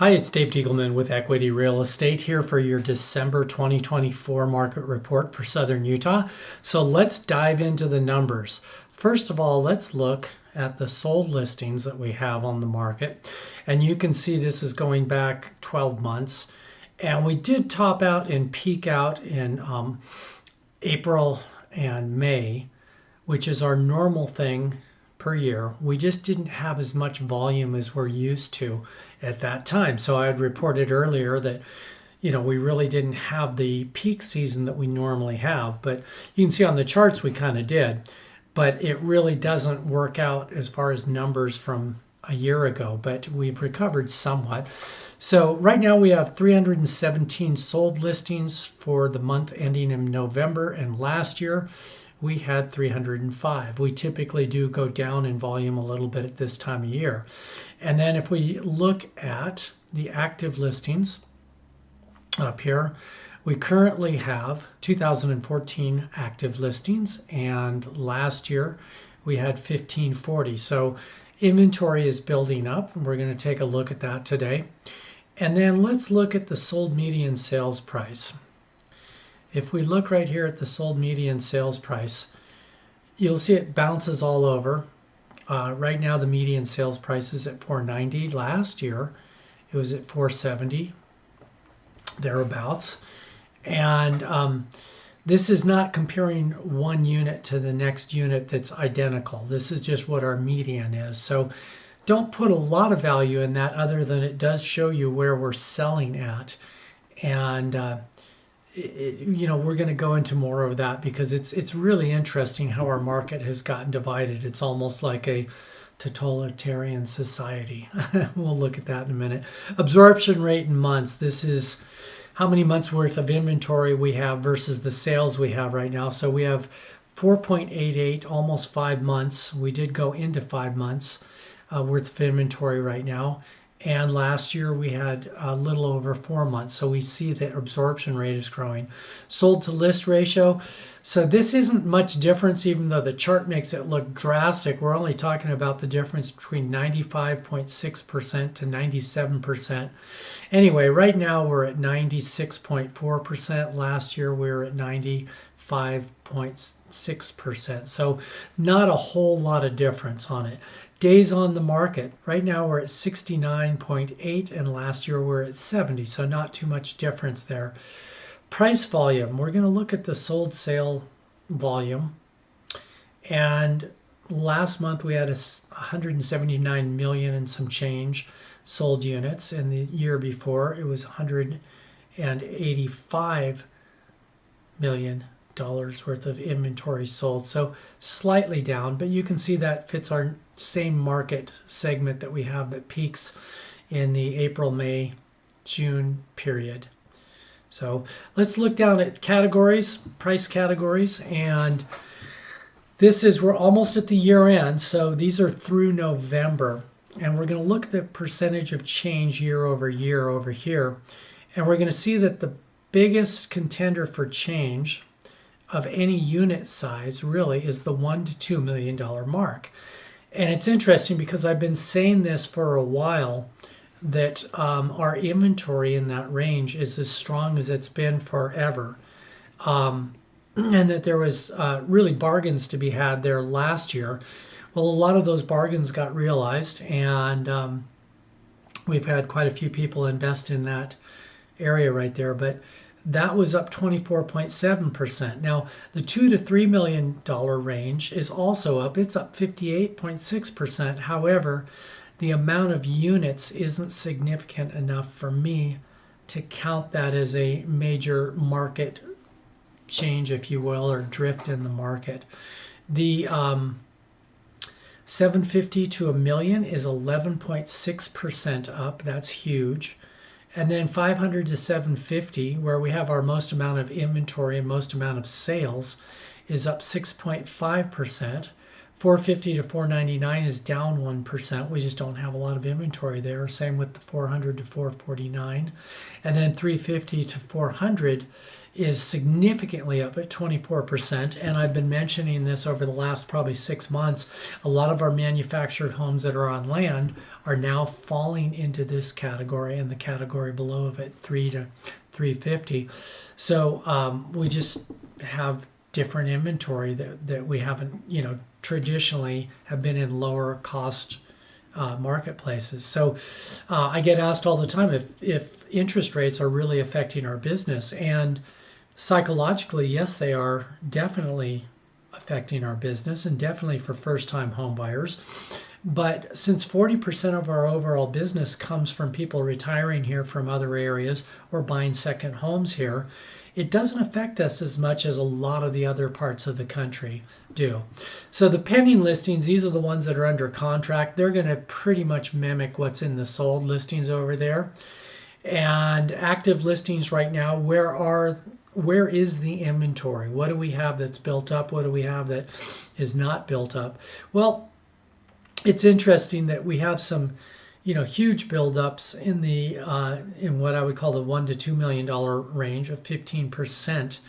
Hi, it's Dave Diegelman with Equity Real Estate here for your December 2024 market report for Southern Utah. So let's dive into the numbers. First of all, let's look at the sold listings that we have on the market. And you can see this is going back 12 months. And we did top out and peak out in April and May, which is our normal thing per year. We just didn't have as much volume as we're used to at that time. So I had reported earlier that, we really didn't have the peak season that we normally have. But you can see on the charts we kind of did. But it really doesn't work out as far as numbers from a year ago. But we've recovered somewhat. So right now we have 317 sold listings for the month ending in November. And last year we had 305. We typically do go down in volume a little bit at this time of year. And then if we look at the active listings up here, we currently have 2014 active listings, and last year we had 1540. So inventory is building up, and we're going to take a look at that today. And then let's look at the sold median sales price. If we look right here at the sold median sales price, you'll see it bounces all over. Right now, the median sales price is at $490. Last year, it was at $470, thereabouts. And this is not comparing one unit to the next unit that's identical. This is just what our median is. So don't put a lot of value in that other than it does show you where we're selling at. And we're going to go into more of that because it's really interesting how our market has gotten divided. It's almost like a totalitarian society. We'll look at that in a minute. Absorption rate in months. This is how many months worth of inventory we have versus the sales we have right now. So we have 4.88, almost 5 months. We did go into 5 months worth of inventory right now. And last year we had a little over 4 months. So we see that absorption rate is growing. Sold to list ratio. So this isn't much difference, even though the chart makes it look drastic. We're only talking about the difference between 95.6% to 97%. Anyway, right now we're at 96.4%. Last year we were at 95.6%. So not a whole lot of difference on it. Days on the market. Right now we're at 69.8 and last year we're at 70. So not too much difference there. Price volume. We're going to look at the sold sale volume. And last month we had 179 million and some change sold units. And the year before it was 185 million dollars worth of inventory sold. So slightly down, but you can see that fits our same market segment that we have that peaks in the April, May, June period. So let's look down at categories, price categories, and we're almost at the year end. So these are through November, and we're going to look at the percentage of change year over here, and we're going to see that the biggest contender for change of any unit size really is the $1 to $2 million mark. And it's interesting because I've been saying this for a while that our inventory in that range is as strong as it's been forever. And that there was really bargains to be had there last year. Well, a lot of those bargains got realized, and we've had quite a few people invest in that area right there. But that was up 24.7%. Now, the $2 to $3 million range is also up. It's up 58.6%. However, the amount of units isn't significant enough for me to count that as a major market change, if you will, or drift in the market. The 750 to a million is 11.6% up. That's huge. And then 500 to 750, where we have our most amount of inventory and most amount of sales, is up 6.5%. 450 to 499 is down 1%. We just don't have a lot of inventory there. Same with the 400 to 449. And then 350 to 400 is significantly up at 24%. And I've been mentioning this over the last probably 6 months. A lot of our manufactured homes that are on land are now falling into this category and the category below of it, 3 to 350. So we just have different inventory that we haven't, traditionally have been in lower cost marketplaces. So I get asked all the time if interest rates are really affecting our business. And psychologically, yes, they are definitely affecting our business, and definitely for first-time home buyers. But since 40% of our overall business comes from people retiring here from other areas or buying second homes here, it doesn't affect us as much as a lot of the other parts of the country do. So the pending listings, these are the ones that are under contract. They're going to pretty much mimic what's in the sold listings over there. And active listings right now, where is the inventory? What do we have that's built up? What do we have that is not built up? Well, it's interesting that we have some, huge buildups in the in what I would call the $1 to $2 million range of 15%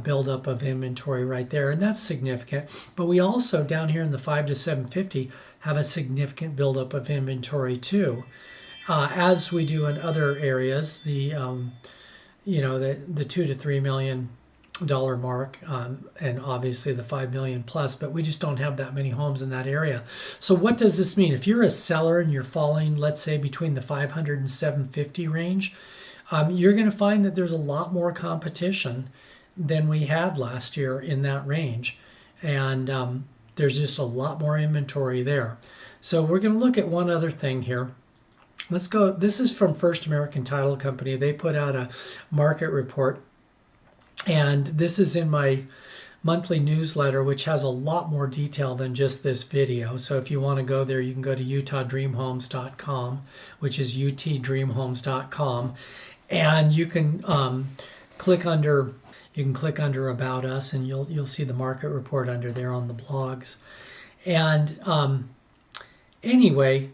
buildup of inventory right there, and that's significant. But we also down here in the 5 to 750 have a significant buildup of inventory too, as we do in other areas. The the $2 to $3 million mark, and obviously the 5 million plus, but we just don't have that many homes in that area. So what does this mean? If you're a seller and you're falling, let's say, between the 500 and 750 range, you're going to find that there's a lot more competition than we had last year in that range. And there's just a lot more inventory there. So we're going to look at one other thing here. Let's go. This is from First American Title Company. They put out a market report, and this is in my monthly newsletter, which has a lot more detail than just this video. So if you want to go there, you can go to utahdreamhomes.com, which is utdreamhomes.com, and you can click under About Us, and you'll see the market report under there on the blogs. And anyway,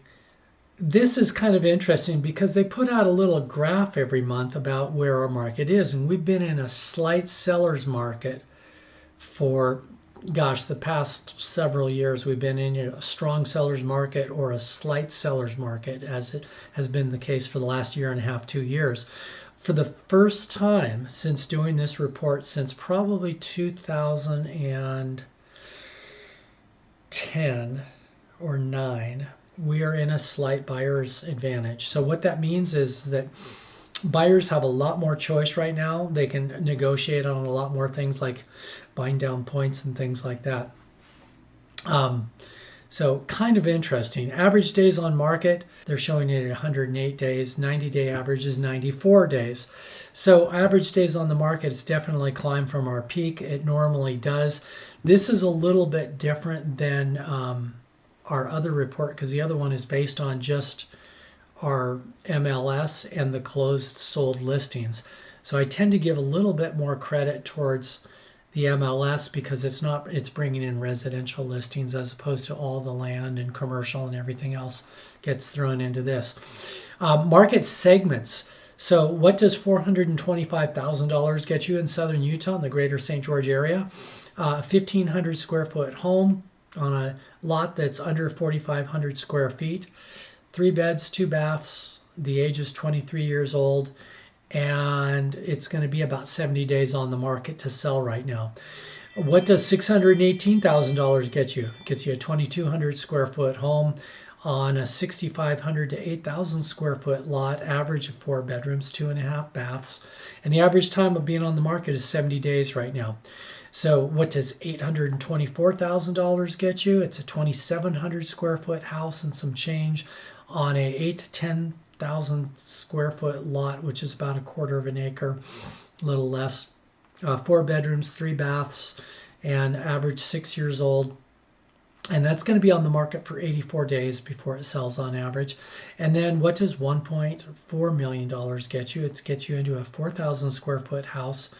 this is kind of interesting because they put out a little graph every month about where our market is. And we've been in a slight seller's market for, the past several years. We've been in a strong seller's market or a slight seller's market, as it has been the case for the last year and a half, 2 years. For the first time since doing this report, since probably 2010 or 9, we are in a slight buyer's advantage. So what that means is that buyers have a lot more choice right now. They can negotiate on a lot more things like buying down points and things like that. So kind of interesting. Average days on market, they're showing it at 108 days. 90-day average is 94 days. So average days on the market, it's definitely climbed from our peak. It normally does. This is a little bit different than our other report, because the other one is based on just our MLS and the closed sold listings. So I tend to give a little bit more credit towards the MLS because it's bringing in residential listings as opposed to all the land and commercial and everything else gets thrown into this. Market segments. So what does $425,000 get you in southern Utah in the greater St. George area? 1,500 square foot home on a lot that's under 4,500 square feet, 3 beds, 2 baths. The age is 23 years old, and it's going to be about 70 days on the market to sell right now. What does $618,000 get you? It gets you a 2,200 square foot home on a 6,500 to 8,000 square foot lot, average of 4 bedrooms, 2.5 baths, and the average time of being on the market is 70 days right now. So what does $824,000 get you? It's a 2,700 square foot house and some change on a 8 to 10,000 square foot lot, which is about a quarter of an acre, a little less. 4 bedrooms, 3 baths, and average 6 years old. And that's going to be on the market for 84 days before it sells on average. And then what does $1.4 million get you? It gets you into a 4,000 square foot house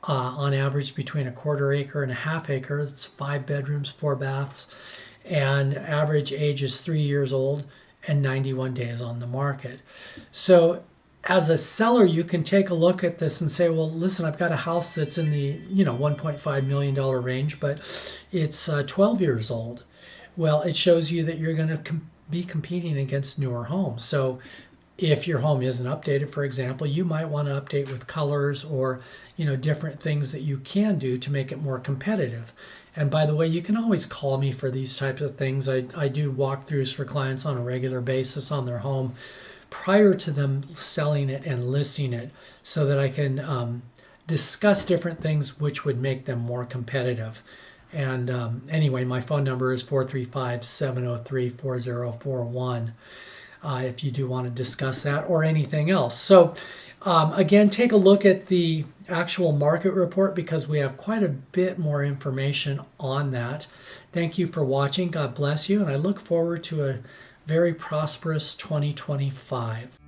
on average between a quarter acre and a half acre. It's 5 bedrooms, 4 baths, and average age is 3 years old and 91 days on the market. So as a seller, you can take a look at this and say, well, listen, I've got a house that's in the $1.5 million range, but it's 12 years old. Well, it shows you that you're going to be competing against newer homes. So if your home isn't updated, for example, you might want to update with colors or, different things that you can do to make it more competitive. And by the way, you can always call me for these types of things. I do walkthroughs for clients on a regular basis on their home prior to them selling it and listing it, so that I can discuss different things which would make them more competitive. And anyway, my phone number is 435-703-4041 if you do want to discuss that or anything else. So again, take a look at the actual market report because we have quite a bit more information on that. Thank you for watching. God bless you, and I look forward to a very prosperous 2025.